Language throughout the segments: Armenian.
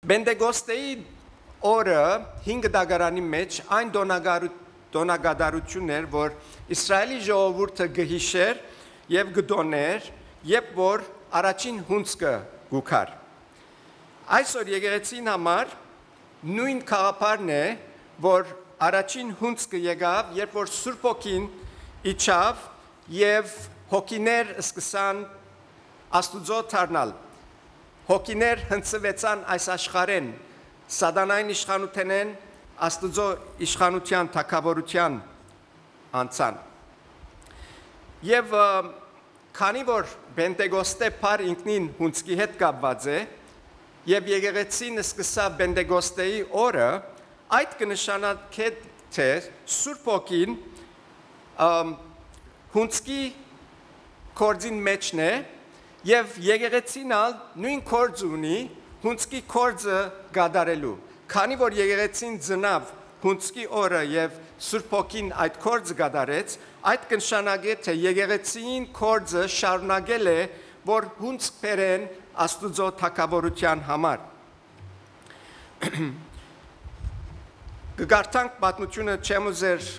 Բենտեգոստեի օրը 5 դագարանի մեջ այն դոնագադարությունն էր, որ Իսրայելի ժողովուրդը գհիշեր եւ գդոներ, երբ որ առաջին հունձկը գուքար։ Այսօր եկեղեցին համար նույն խաղապարն է, որ առաջին հունձկը եկավ, երբ որ Սուրբ Հոգին իջավ եւ հոգիներ սկսան Աստուծո դառնալ։ Հոգիներ հնցվեցան այս աշխարհեն, սատանային իշխանութենեն, Աստուծո իշխանության թագավորության անցան։ Եվ քանի որ Բենտեգոստե փար ինքնին հունձկի հետ կապված է, եւ եկեղեցին սկսավ Բենտեգոստեի օրը, այդ կնշանակե թե Սուրբ Հոգին հունձկի կորձին մեջն է, եւ եկեղեցին նույն կորձ ունի հունձկի կորձը գադարելու։ Քանի որ եկեղեցին ծնավ հունձկի օրը եւ Սուրբ Հոգին այդ կորձը գադարեց, այդ կնշանակե թե եկեղեցին կորձը շարունակել է, որ հունձք բերեն Աստուծո թագավորության համար։ Գարտանք պատմությունը չեմ ուզեր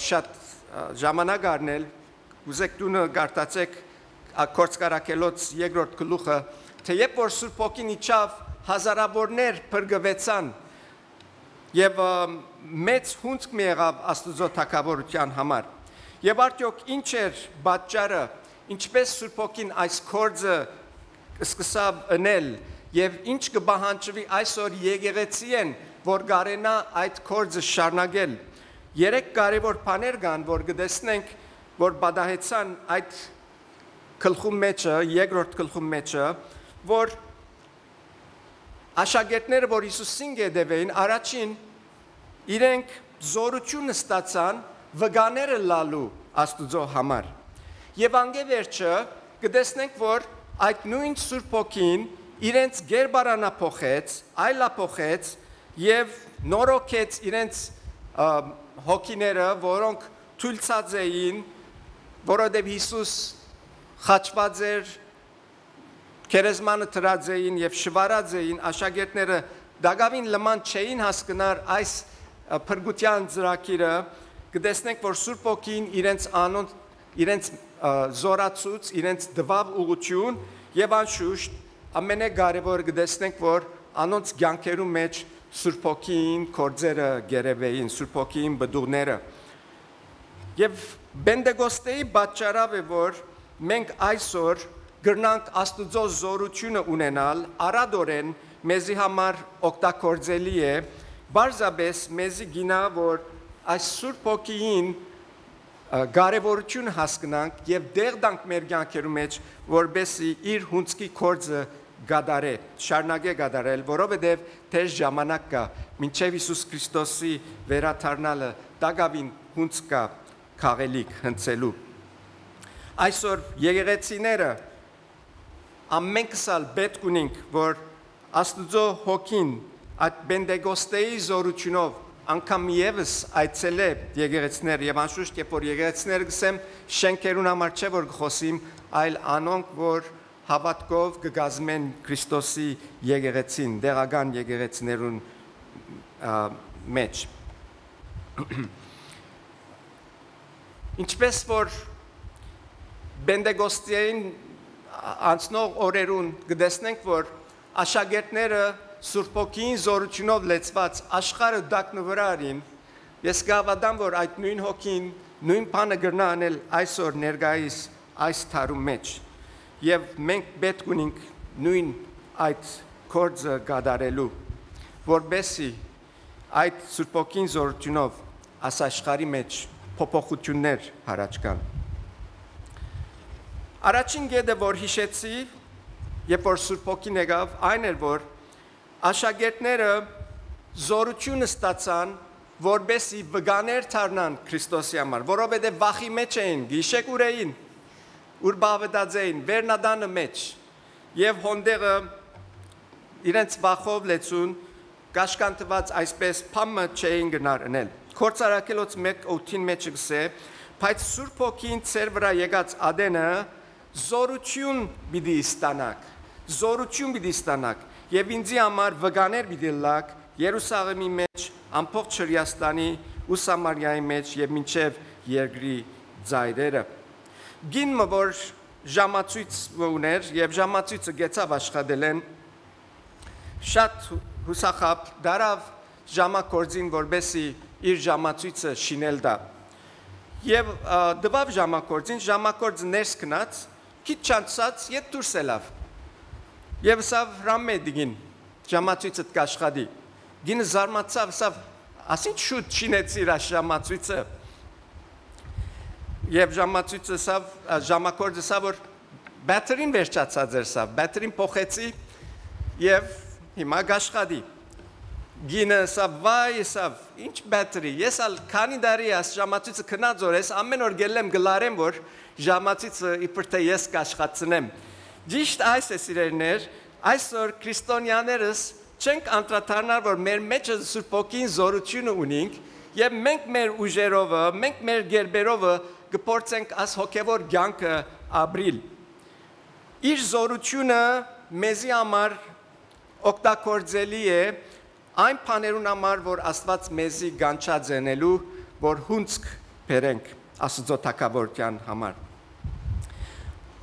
շատ ժամանակ առնել, ուզեք դուք գարտացեք Կորցկարակելոց երկրորդ գլուխը, թե երբ որ Սուրբ Հոգին իջավ, հազարավորներ փրկվեցան եւ մեծ հունձք եղավ Աստուծո թագավորության համար։ Եվ արդյոք ինչ էր պատճառը, ինչպես Սուրբ Հոգին այս կորձը սկսավ ընել եւ ինչ կբահանջվի այսօր եկեղեցին, որ գարենա այդ կորձը շարունակել։ Երեք կարևոր բաներ կան, որ կտեսնենք, որ բադահեցան այդ գլխում մեջը, երկրորդ գլխում մեջը, որ աշակերտները, որ Հիսուսին գետևեին, առաջին իրենք զորություն ստացան վգաները լալու Աստուծո համար։ Եվ անգևերջը կտեսնենք, որ այդ նույն Սուրբ Հոգին իրենց գերբարանափոխեց, այլափոխեց եւ նորոգեց իրենց հոգիները, որոնք թույլցած էին, որովհետեւ Հիսուս խաչված էր, քերեզմանը դրած էին եւ շվարած էին, աշակերտները դակավին լման չէին հասկնար այս փրկության ծրագիրը, կտեսնենք, որ Սուրբ Հոգին իրենց զորացուց, իրենց դվավ ուղղություն եւ անշուշտ ամենակարևորը կտեսնենք, որ անոնց կյանքերու մեջ Սուրբ Հոգին կորձերը գերեվեին, Սուրբ Հոգին բդուղները։ Եվ Բենտեգոստեի պատճառով է, որ մենք այսօր գրնանք Աստուծո զորությունը ունենալ, արադորեն մեզի համար օգտագործելի է, բարձրապես մեզի գինա, որ այս Սուրբ Հոգին կարևորություն հասկանանք եւ դեղ տանք մեր կյանքերու մեջ, որբեսի իր հունձկի կորձը գադարե, շարունակե գադարել, որովհետեւ թեժ ժամանակ կա, մինչեւ Հիսուս Քրիստոսի վերադառնալը դակավին հունձ կա քաղելիք հնցելու։ Այսօր եկեղեցիները ամենքսալ պետք ունենք, որ Աստուծո Հոգին այդ Բենտեգոստեի զորությունով անգամ եւս այցելե եկեղեցիներ եւ անշուշտ երբ որ եկեղեցիներ գսեմ շենքերուն համար չէ որ գխոսիմ, այլ անոնք որ հավատքով կգազմեն Քրիստոսի եկեղեցին, դեղական եկեղեցիներուն մեջ։ Ինչպես որ Բենտեգոստեին անցնող օրերուն կտեսնենք, որ աշակերտները Սուրբ Հոգին զորությունով լեցված աշխարհը դակնվրա արին, ես կհավատամ, որ այդ նույն հոգին, նույն բանը կրնա անել այսօր ներկայիս այս տարում մեջ, եւ մենք պետք ունենք նույն այդ կորձը գադարելու, որբեսի այդ Սուրբ Հոգին զորությունով այս աշխարհի մեջ փոփոխություններ առաջ գան։ Առաջին գեդը, որ հիշեցի, երբ որ Սուրբ Հոգին եկավ, այն էր, որ աշակերտները զորություն ստացան, որբեսի վգաներ դառնան Քրիստոսի համար, որովհետև վախի մեջ էին, գիշեք ուր էին, ուր բավետած էին, վերնադանը մեջ, եւ հոնդեղը իրենց վախով լեցուն, կաշկանտված այսպես փամը չէին գնար ընել։ Կորցարակելոց 1:8-ին մեջ գսե, բայց Սուրբ Հոգին ծեր վրա եկած ադենը զորություն պիտի ստանաք, զորություն պիտի ստանաք եւ ինձի համար վգաներ պիտի լակ Երուսաղեմի մեջ, ամբողջ Հրեաստանի ու Սամարիայի մեջ եւ մինչեւ երկրի ծայրերը։ Գինը որ ժամացույց ուներ եւ ժամացույցը գեցավ աշխատելեն շատ հուսախապ դարավ ժամակորձին որբեսի իր ժամացույցը շինել դա եւ դվավ ժամակորձը ներս գնաց քիչ չանցած ետ դուրս ելավ եւ սավ ռամեդին ժամացույցը կաշխատի գինը զարմացավ սավ ասին շուտ շինեց իր ժամացույցը եւ ժամացույցը սավ ժամակորձը սավ որ բատերին վերջացած էր սավ բատերին փոխեցի եւ հիմա կաշխատի գինը սավ վայ սավ ինչ բատերի ես ալ քանի դարի աս ժամացույցը քնած օրես ամեն օր գելեմ գլարեմ որ ժամացույցը իբր թե ես կաշխատցնեմ ճիշտ այս է սիրելիներ այսօր քրիստոնյաներս չենք անդրադառնալ որ մեր մեջը Սուրբ Օքին զորությունը ունենք եւ մենք մեր ուժերով մենք մեր գերբերով կփորձենք աս հոգեվոր կյանքը ապրիլ իր զորությունը մեզի համար օգտագործելի է այն բաներուն համար որ Աստված մեզի գանչած ենելու որ հունցք բերենք Աստծո թագավորության համար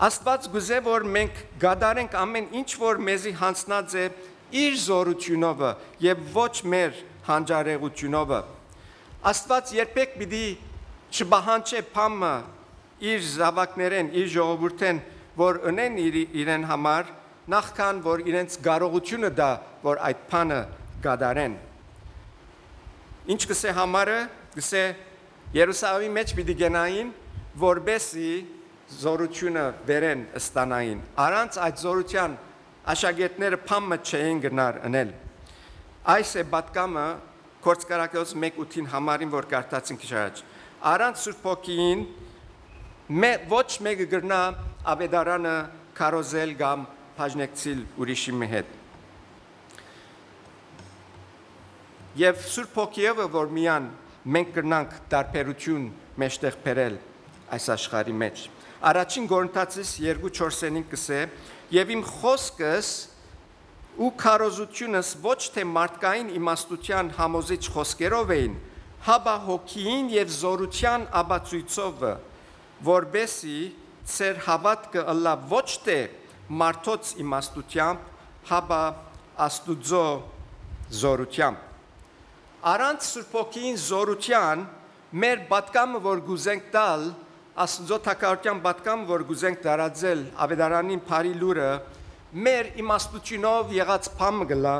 Աստված գուզե որ մենք գադարենք ամեն ինչ որ մեզի հանձնած է իր զորությունով եւ ոչ մեր հանճարեղությունով Աստված երբեք պիտի չբահանջե փամը իր զավակներեն իր ժողովուրդեն որ ունեն իրեն համար նախքան որ իրենց կարողությունը դա որ այդ բանը գադարեն ինչ կսե համարը կսե Երուսաղեմի մեջ պիտի գնային որբեսի զորությունը վերեն ստանային առանց այդ զորության աշակերտները փամը չէին գնար անել այս է պատկամը Գործկարակելոց 1:8-ին համարին որ կարդացինք առաջ առանց Սուրբ Օքին ոչ մեկը գրնա ավետարանը քարոզել կամ բաժնեկցիլ ուրիշի հետ Եվ Սուրբ Օքիով որ միան մենք կրնանք տարբերություն մեջտեղ բերել այս աշխարհի մեջ Առաջին Կորինթացիս 2:4-ին կսե եւ իմ խոսքս ու քարոզությունս ոչ թե մարդկային իմաստության համոզիչ խոսքերով էին հաբա հոգին եւ զորության աբացույցով որբեսի ծեր հավատքը ըլլա ոչ թե մարդոց իմաստությամբ հաբա Աստուծո զորությամբ Առանց Սուրբ Օքին զորության մեր պատկամը որ գուզենք տալ Աստծո թագավորության պատկամը որ գուզենք դարածել ավետարանին բարի լուրը մեր իմաստությունով եղած փամը գլա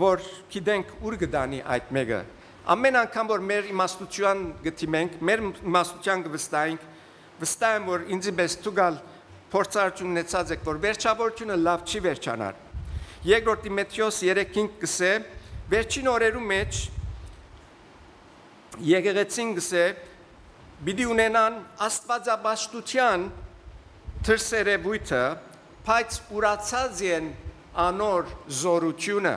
որ գիտենք ուր գտանի այդ մեկը ամեն անգամ որ մեր իմաստության գտիմենք մեր իմաստության վստահ եմ որ ինձ պես ցուցալ փորձառություն ունեցած եք որ վերջավորությունը լավ չի վերջանար Երկրորդ Տիմոթեոս 3:5 կսե վերջին օրերու մեջ Եկեղեցին գսե պիտի ունենան աստվածաբաշխության թրսերևույթը բայց ուրացած են անոր զորությունը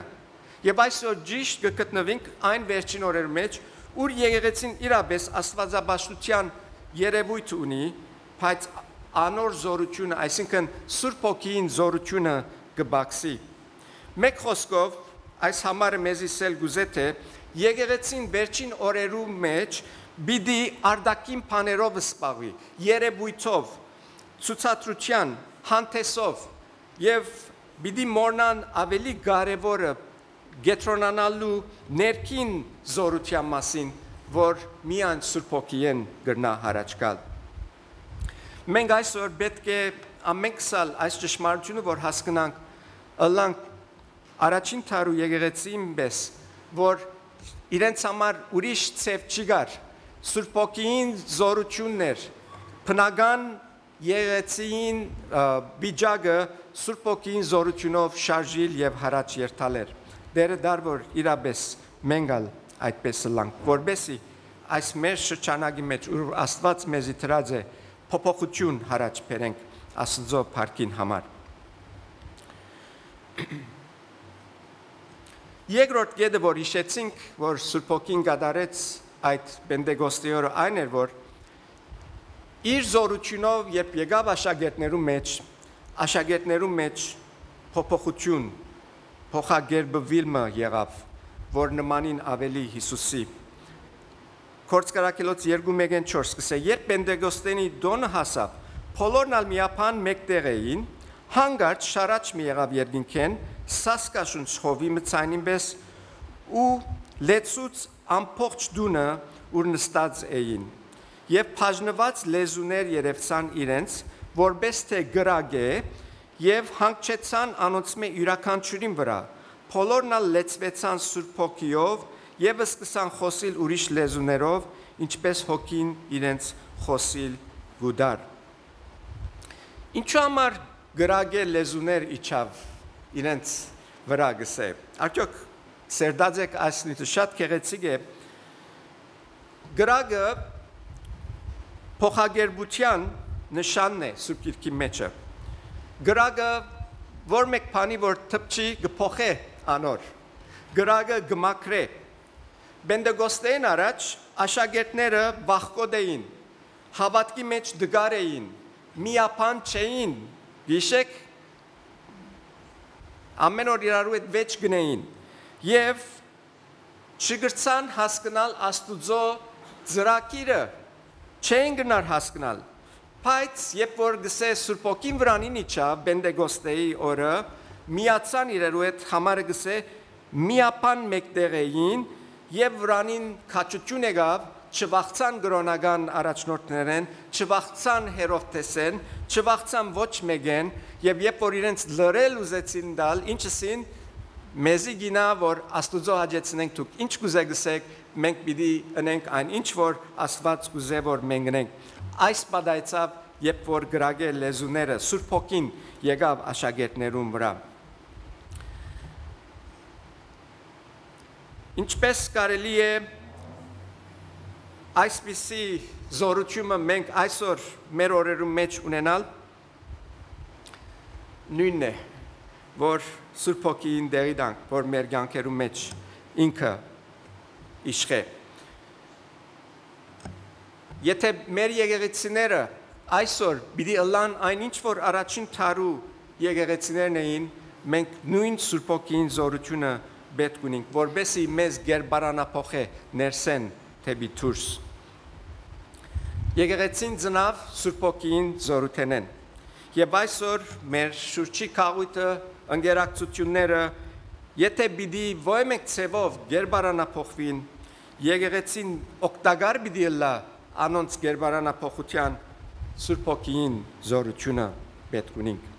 եւ այսօր ճիշտ կգտնվենք այն վերջին օրերի մեջ ուր եկեղեցին իրապես աստվածաբաշխության երևույթ ունի բայց անոր զորությունը այսինքն Սուրբ Օքին զորությունը կբացի մեկ խոսքով այս համարը մեզի սել գուզե թե Եկեղեցին վերջին օրերու մեջ պիտի արդակին բաներով սպաղվի, երևույթով, ցուցադրության, հանդեսով եւ պիտի մոռնան ավելի կարեւորը գետրոնանալու ներքին զորության մասին, որ միայն Սուրբ Օքին գրնա հարաճ գալ։ Մենք այսօր պետք է ամենքսալ այս ճշմարտությունը որ հասկանանք, ըլլանք առաջին թարու եկեղեցին պես, որ իրենց համար ուրիշ ցև չկար Սուրբ Օքին զորություններ բնական եկեղեցին բիջագը Սուրբ Օքին զորությունով շարժիլ եւ հարաճ երթալեր դերը դար որ իրապես մենգալ այդպես լանք որբեսի այս մեր շրջանագի մեջ ուր Աստված մեզի դրած է փոփոխություն հարաճ բերենք Աստծո փառքին համար Երկրորդ կետը որ հիշեցինք, որ Սուրբ Օքին գադարեց այդ Պենտեկոստի օրը այն էր, որ իր զորությունով երբ եկավ աշակերտներու մեջ փոփոխություն փոխագերբվիլը եղավ, որ նմանին ավելի Հիսուսի։ Կորցկարակելոց 2:1-4 կսե, երբ Պենտեկոստենի դոնը հասավ, բոլորն ալ միապան մեկտեղ էին, հանգարց շարաչ մի եղավ երկինքեն, սասկաշուն շողվի մցայնին պես ու լեցուց ամբողջ դունը ուր նստած էին։ Եվ բաժնված լեզուներ երևցան իրենց, որպես թե գրագե, եւ հանգչեցան անոնցմե յուրաքանչյուրին վրա։ Բոլորն ալ լեցվեցան Սուրբ Հոգիով եւ սկսան խոսիլ ուրիշ լեզուներով, ինչպես Հոգին իրենց խոսիլ գուդար։ Ինչու համար գրագե լեզուներ իջավ իրենց վրա գսե։ Արդյոք սերդաձեք ասնիթը շատ քեղեցիկ է։ Գրագը փոխագերբության նշանն է Սուրբ Գիրքի մեջը։ Գրագը որ մեկ բանի որ թփչի գփոխե անոր։ Գրագը գմակրե։ Պենտեկոստեին առաջ աշակերտները վախկոտ էին, հավատքի մեջ դգար էին, միապան չէին, գիշեք ամեն օր իրարու հետ վեճ գնային եւ չգրցան հասկանալ Աստուծո ծրագիրը, չէին գնար հասկանալ, բայց երբ որ գսե Սուրբ Հոգին վրանին իջավ Պենտեկոստեի օրը, միացան իրարու հետ համարը գսե միապան մեկտեղ էին եւ վրանին քաչություն եղավ, չվախցան գրոնական առաջնորդներեն, չվախցան Հերովտեսեն, չվախցան ոչ մեկեն եւ երբ որ իրենց լրել ուզեցին դալ, ինչսին մեզի գինա որ Աստուծո հաջեցնենք դուք ինչ կուզեք գսեք, մենք պիտի անենք այն ինչ որ Աստված կուզե որ մենք անենք։ Այս պատայցավ երբ որ գրագե լեզուները Սուրբ Հոգին եկավ աշակերտներուն վրա։ Ինչպես կարելի է այսպիսի զորությունը մենք այսօր մեր օրերում մեջ ունենալ, նույնն է, որ Սուրբ Հոգին դերի տանք, որ մեր կյանքերում մեջ ինքը իշխե։ Եթե մեր եկեղեցիները այսօր պիտի ըլլան այն ինչ որ առաջին թարու եկեղեցիներն էին, մենք նույն Սուրբ Հոգին զորությունը պետք ունենք, որբեսի մեզ գերբարանափոխե ներսեն թեպի դուրս։ Եկեղեցին ծնավ Սուրբ Հոգին զորութենեն։ Եվ այսօր մեր շուրջի քաղուտը ընկերակցությունները, եթե պիտի ոյմեք ցևով գերբարանափոխվին, եկեղեցին օգտակար պիտի լա անոնց գերբարանափոխության Սուրբ Հոգին զորությունը պետք ունենք։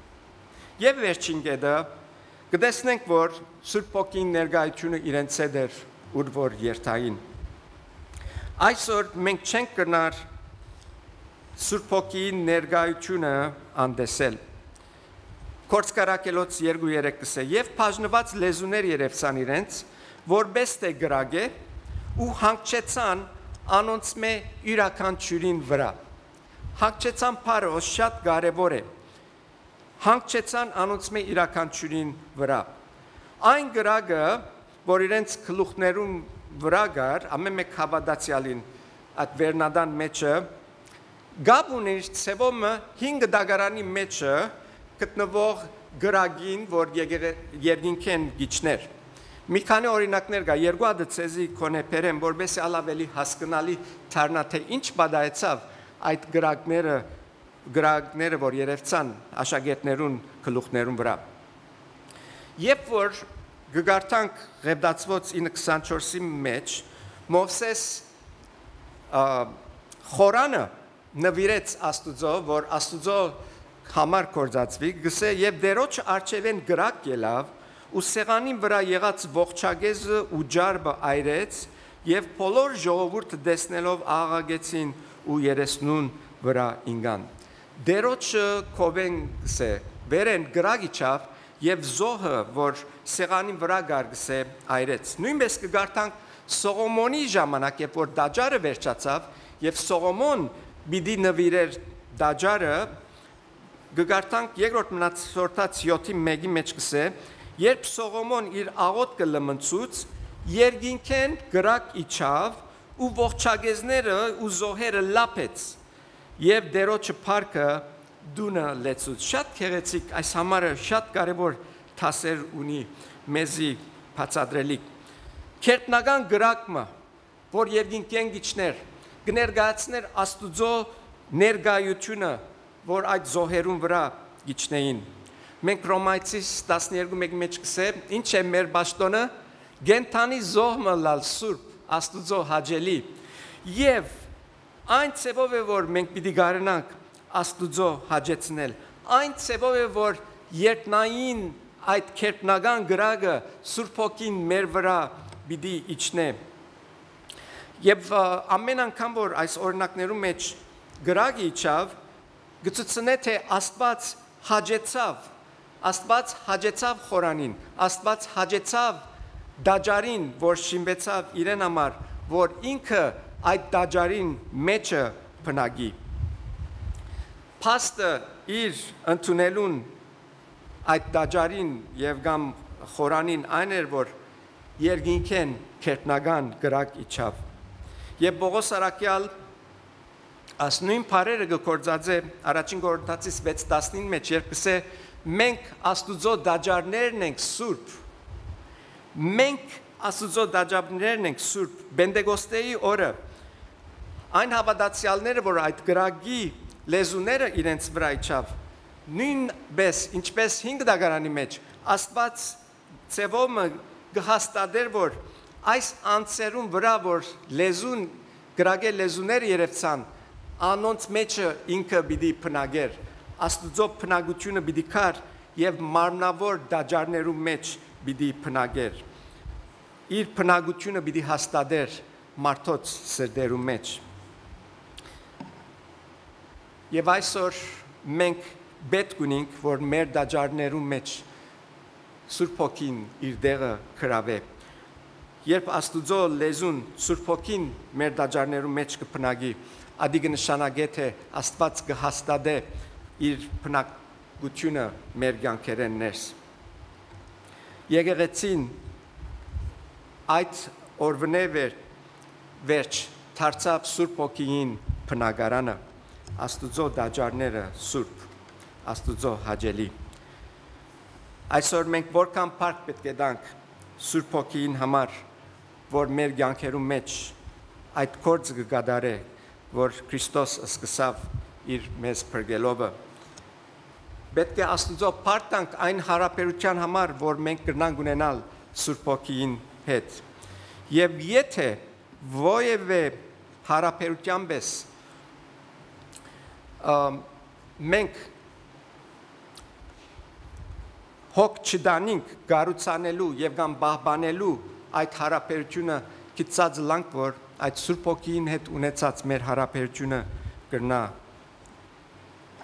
Եվ վերջին կետը կտեսնենք, որ Սուրբ Հոգին ներկայությունը իրենց հետ էր ուր որ երթային։ Այսօր մենք չենք կրնար Սուրբ Հոգին ներկայությունը անդեսել։ Կորցկարակելոց 2:3 կսե, եւ բաժնված լեզուներ երևցան իրենց, որպես թե գրագե ու հանգչեցան անոնցմե յուրաքանչյուրին վրա։ Հանգչեցան բառը շատ կարևոր է։ Հանգչեցան անոնցմե յուրաքանչյուրին վրա։ Այն գրագը, որ իրենց գլուխներում վրա գար, ամեն մեկ հավատացյալին այդ վերնադան մեջը գաբ ուներ ցևոմը 5 դագարանի մեջը գտնվող գրագին, որ երկինքեն գիչներ։ Մի քանի օրինակներ կա, երկու հատ ցեզի կոնեպերեմ, որբեսի ալավելի հասկանալի դառնա թե ինչ բադայեցավ այդ գրագները, որ երևցան աշակերտներուն գլուխներուն վրա։ Երբ որ գգարտանք Ղեբդացված 9:24-ի մեջ Մովսես խորանը նվիրեց Աստուծո, որ Աստուծո համար կործածվի, գսե եւ դերոջ արչեվեն գրակ ելավ ու սեղանին վրա եղած ողջագեզը ու ջարբը այրեց եւ բոլոր ժողովուրդը տեսնելով աղաղեցին ու երեսնուն վրա ինգան։ Դերոջը կովեն գսե վերեն գրակ իջավ եւ զոհը, որ սեղանին վրա գար գսե այրեց։ Նույնպես կգարտանք Սողոմոնի ժամանակ, երբ որ դաջարը վերջացավ եւ Սողոմոն բիդի նվիրեր դաջարը, գգարտանք երկրորդ մնացորդած 7:1-ի մեջ կսե, երբ Սողոմոն իր աղոթքը լմնցուց, երկինքեն գրակ իջավ ու ողջագեզները ու զոհերը լապեց եւ դերոջը փառքը դունը լեցուց։ Շատ քեղեցիկ այս համարը շատ կարեւոր թասեր ունի մեզի բացատրելիք։ Քերտնական գրակը, որ Եվգեն Գիչներ կներկայացներ Աստուծո ներկայությունը, որ այդ զոհերուն վրա գիչնեին։ Մենք Ռոմայցիս 12:1 մեջ կսեմ, ինչ է մեր պաշտոնը, գենթանի զոհը լալ սուրբ Աստուծո հաճելի, եւ այն ցևով է, որ մենք պիտի գարենանք Աստուծո հաճեցնել, այն ցևով է, որ երկնային այդ քերտնական գրակը Սուրբ Հոգին մեր վրա պիտի իջնե։ Եվ ամեն անգամ, որ այս օրինակներում մեջ գրակը իջավ, գծուցնե թե Աստված հաճեցավ խորանին, Աստված հաճեցավ դաջարին, որ շինվեցավ իրեն համար, որ ինքը այդ դաջարին մեջը բնագի։ Փաստը իր ընդունելուն այդ դաջարին եւ կամ խորանին այն էր, որ երկինքեն քերտնական գրակ իջավ։ Եվ Պողոս Արաքյալ ասնույն բարերը գործած է առաջին Կորինթացիս 6:19 մեջ, երբ կսե մենք Աստուծո դաջարներն ենք սուրբ։ Մենք Աստուծո դաջարներն ենք սուրբ։ Պենտեկոստեի օրը այն հավատացյալները, որ այդ գրակի լեզուները իրենց վրա իջավ, նույնպես ինչպես 5 դագարանի մեջ Աստված ծևոմը գհաստատեր, որ այս անձերուն վրա, որ լեզուն գրակե լեզուները երևցան, անոնց մեջը ինքը պիտի փնագեր, Աստուծո փնագությունը պիտի կար եւ մարմնավոր դաջարներու մեջ պիտի փնագեր, իր փնագությունը պիտի հաստատեր մարդոց սրտերու մեջ։ Եվ այսօր մենք պետք ունենք, որ մեր դաջարներու մեջ Սուրբ Հոգին իր դեղը կրավե։ Երբ Աստուծո լեզուն Սուրբ Հոգին մեր դաջարներու մեջ կփնագի, ադի կնշանակե թե Աստված կհաստատե իր փնակությունը մեր կյանքերեն ներս։ Եկեղեցին այդ օրվնե վերջ դարձավ Սուրբ Հոգին փնագարանը, Աստուծո դաջարները սուրբ, Աստուծո հաճելի։ Այսօր մենք որքան փառք պետք է տանք Սուրբ Հոգին համար, որ մեր կյանքերում մեջ այդ գործը կգադարե, որ Քրիստոս սկսավ իր մեզ փրկելով։ Պետք է Աստուծո փառք տանք այն հարաբերության համար, որ մենք կրնանք ունենալ Սուրբ Հոգին հետ։ Եվ եթե ովևէ հարաբերության պես մենք հոգ չդանինք գառուցանելու եւ կամ բահբանելու այդ հարաբերությունը գծած լանք, որ այդ Սուրբ Հոգին հետ ունեցած մեր հարաբերությունը կրնա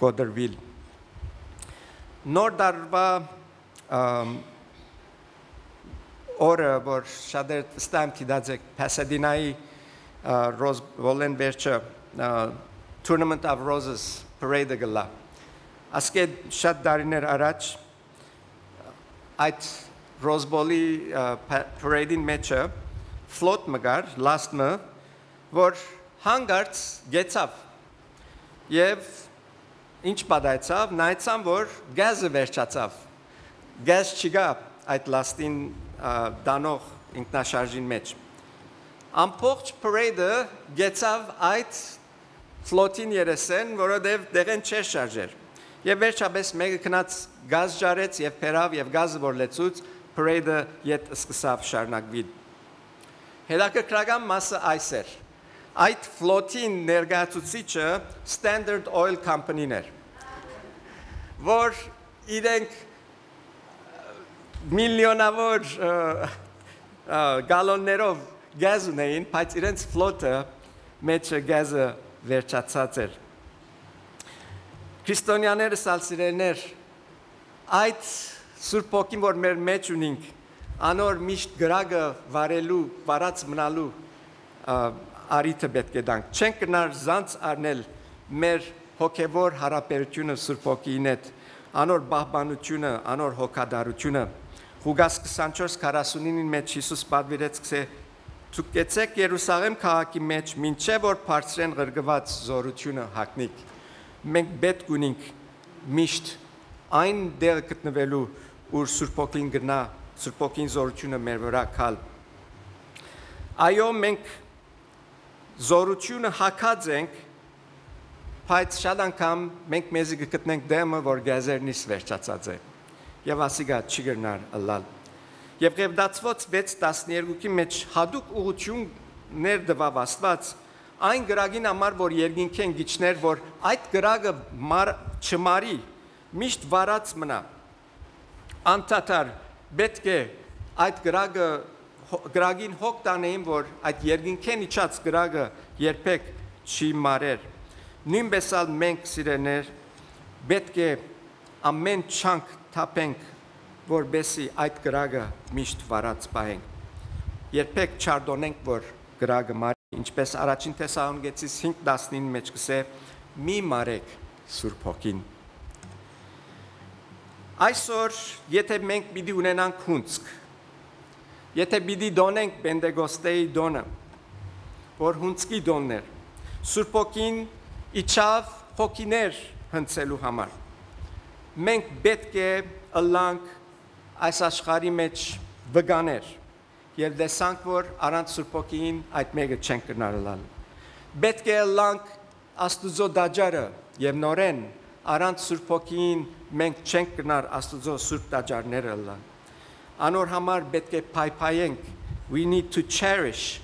գոդրվիլ։ Նոր դարվա օրը, որ շատեր ստամ դիդացեք Pasadena-ի Rose վերջը Tournament of Roses parade գլա։ Ասկեդ շատ դարիներ առաջ այդ Rose Bowl-ի parade-ին մեջը ֆլոտ մգար, լաստմը, որ հանգարց գեցավ եւ ինչ պատահեցավ, նայեցան, որ գազը վերջացավ, գազ չկա այդ լաստին դանող ինքնաշարժին մեջ, ամբողջ parade-ը գեցավ այդ ֆլոտին երեսեն, որովհետև դեղեն չէր շարժեր, եւ վերջապես մեկը քնած գազ ջարեց եւ փերավ եւ գազը որ լեցուց, parade-ը ետ սկսավ շարունակվի։ Հետաքրքրական մասը այս էր։ Այդ ֆլոտին ներկայացուցիչը Standard Oil Company-ն էր, որ իրենք միլիոնավոր գալոններով գազ ունեին, բայց իրենց ֆլոտը մեջը գազը վերջացած էր։ Քրիստոնյաները սալսիրելներ, այդ Սուրբ Հոգին, որ մեր մեջ ունենք, անոր միշտ գրակը վարելու, վարած մնալու արիթը պետք է տանք։ Չենք կնար զանց առնել մեր հոգևոր հարաբերությունը Սուրբ Հոգին հետ, անոր բահբանությունը, անոր հոգադարությունը։ Ղուկաս 24:49-ին մեջ Հիսուս պատվիրեց, գսե «Դուք գեցեք Երուսաղեմ քաղաքի մեջ, մինչև որ բարձրեն ղրկված զորությունը հագնիք»։ Մենք պետք ունենք միշտ այն դերը գտնվելու, ուր Սուրբ Հոգին գնա, Սուրբ Հոգին զորությունը մեր վրա քալ։ Այո, մենք զորությունը հակած ենք, բայց շատ անգամ մենք մեզի գտնենք դեմը, որ գազերնից վերջացած է, եւ ասիգա չի գնար ըլլալ։ Եվ Ղևտացոց 6:12-ի մեջ հadouk ուղղություն ներդվավ Աստված այն գրագին համար, որ երկինքեն գիչներ, որ այդ գրագը չմարի, միշտ վարած մնա։ Անդադար պետք է այդ գրագին հոգ տանեին, որ այդ երկինքեն իջած գրագը երբեք չի մարեր։ Նույնպես ալ մենք սիրեներ պետք է ամեն չանք թափենք, որբեսի այդ գրագը միշտ վարած պահենք։ Երբեք չարդոնենք, որ գրագը մարի, ինչպես առաջին Թեսաղոնիկեցիս 5:19 մեջ կսե մի մարեք Սուրբ Հոգին։ Այսօր եթե մենք պիտի ունենանք հունցք, եթե պիտի դոնենք Պենտեկոստեի դոնը, որ հունցքի դոններ, Սուրբ Հոգին իջավ հոգիներ հնցելու համար, մենք պետք է ըլլանք այս աշխարհի մեջ վգաներ եւ դեսանք, որ առանց Սուրբ Հոգին այդ մեկը չենք կնարել։ Պետք է ըլլանք Աստուծո դաջարը եւ նորեն առանց Սուրբ Հոգին մենք չենք կնար Աստուծո Սուրբ դաջարները ըլլան։ Անոր համար պետք է փայփայենք, we need to cherish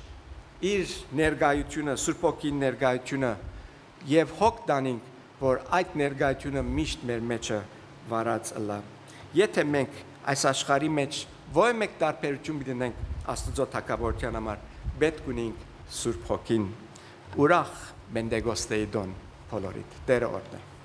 իր ներկայությունը, Սուրբ Հոգին ներկայությունը եւ հոգ տանենք, որ այդ ներկայությունը միշտ մեր մեջը վարած ըլլա։ Եթե մենք այս աշխարհի մեջ ոչ մեկ տարբերություն գտնենք Աստծո թակավորության համար, պետք ունենք Սուրբ Հոգին։ Ուրախ Պենտեկոստեի դոն բոլորիդ։ Տերը օրհնե։